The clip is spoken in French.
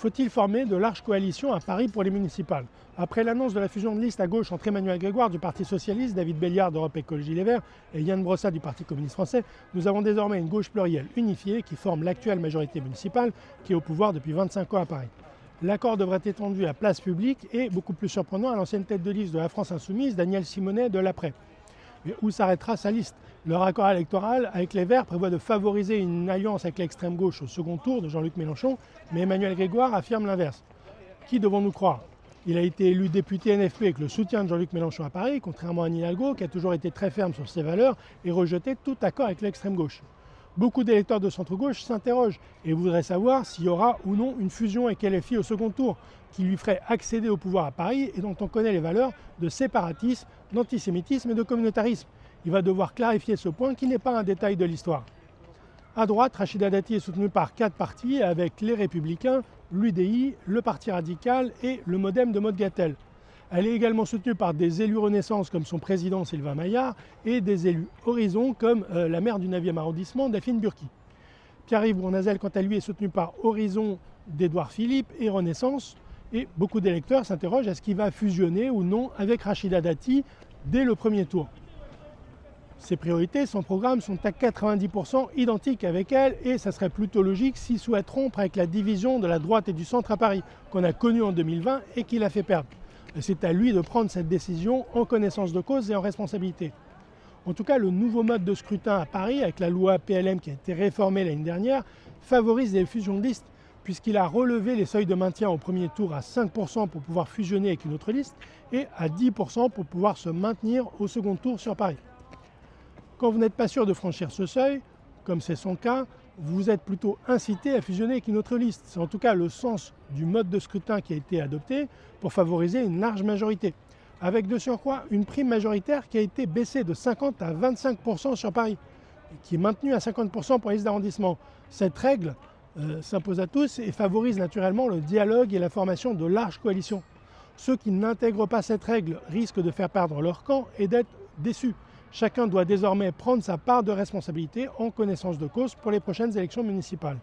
Faut-il former de larges coalitions à Paris pour les municipales? Après l'annonce de la fusion de listes à gauche entre Emmanuel Grégoire du Parti Socialiste, David Béliard d'Europe Écologie Les Verts et Yann Brossat du Parti Communiste Français, nous avons désormais une gauche plurielle unifiée qui forme l'actuelle majorité municipale qui est au pouvoir depuis 25 ans à Paris. L'accord devrait être étendu à place publique et, beaucoup plus surprenant, à l'ancienne tête de liste de la France Insoumise, Daniel Simonet de l'Après. Mais où s'arrêtera sa liste? Leur accord électoral avec les Verts prévoit de favoriser une alliance avec l'extrême gauche au second tour de Jean-Luc Mélenchon, mais Emmanuel Grégoire affirme l'inverse. Qui devons-nous croire? Il a été élu député NFP avec le soutien de Jean-Luc Mélenchon à Paris, contrairement à Anne Hidalgo, qui a toujours été très ferme sur ses valeurs et rejeté tout accord avec l'extrême gauche. Beaucoup d'électeurs de centre-gauche s'interrogent et voudraient savoir s'il y aura ou non une fusion avec LFI au second tour, qui lui ferait accéder au pouvoir à Paris et dont on connaît les valeurs de séparatisme, d'antisémitisme et de communautarisme. Il va devoir clarifier ce point qui n'est pas un détail de l'histoire. À droite, Rachida Dati est soutenue par 4 partis avec les Républicains, l'UDI, le Parti radical et le Modem de Maud Gattel. Elle est également soutenue par des élus Renaissance comme son président Sylvain Maillard et des élus Horizon comme la maire du 9e arrondissement Delphine Burki. Pierre-Yves Bournazel, quant à lui, est soutenu par Horizon d'Édouard Philippe et Renaissance. Et beaucoup d'électeurs s'interrogent est-ce qu'il va fusionner ou non avec Rachida Dati dès le premier tour. Ses priorités, son programme sont à 90% identiques avec elle et ça serait plutôt logique s'il souhaite rompre avec la division de la droite et du centre à Paris qu'on a connue en 2020 et qui l'a fait perdre. C'est à lui de prendre cette décision en connaissance de cause et en responsabilité. En tout cas, le nouveau mode de scrutin à Paris, avec la loi PLM qui a été réformée l'année dernière, favorise les fusions de listes puisqu'il a relevé les seuils de maintien au premier tour à 5% pour pouvoir fusionner avec une autre liste et à 10% pour pouvoir se maintenir au second tour sur Paris. Quand vous n'êtes pas sûr de franchir ce seuil, comme c'est son cas, vous êtes plutôt incité à fusionner avec une autre liste. C'est en tout cas le sens du mode de scrutin qui a été adopté pour favoriser une large majorité. Avec de surcroît une prime majoritaire qui a été baissée de 50 à 25% sur Paris, qui est maintenue à 50% pour les listes d'arrondissement. Cette règle s'impose à tous et favorise naturellement le dialogue et la formation de larges coalitions. Ceux qui n'intègrent pas cette règle risquent de faire perdre leur camp et d'être déçus. Chacun doit désormais prendre sa part de responsabilité en connaissance de cause pour les prochaines élections municipales.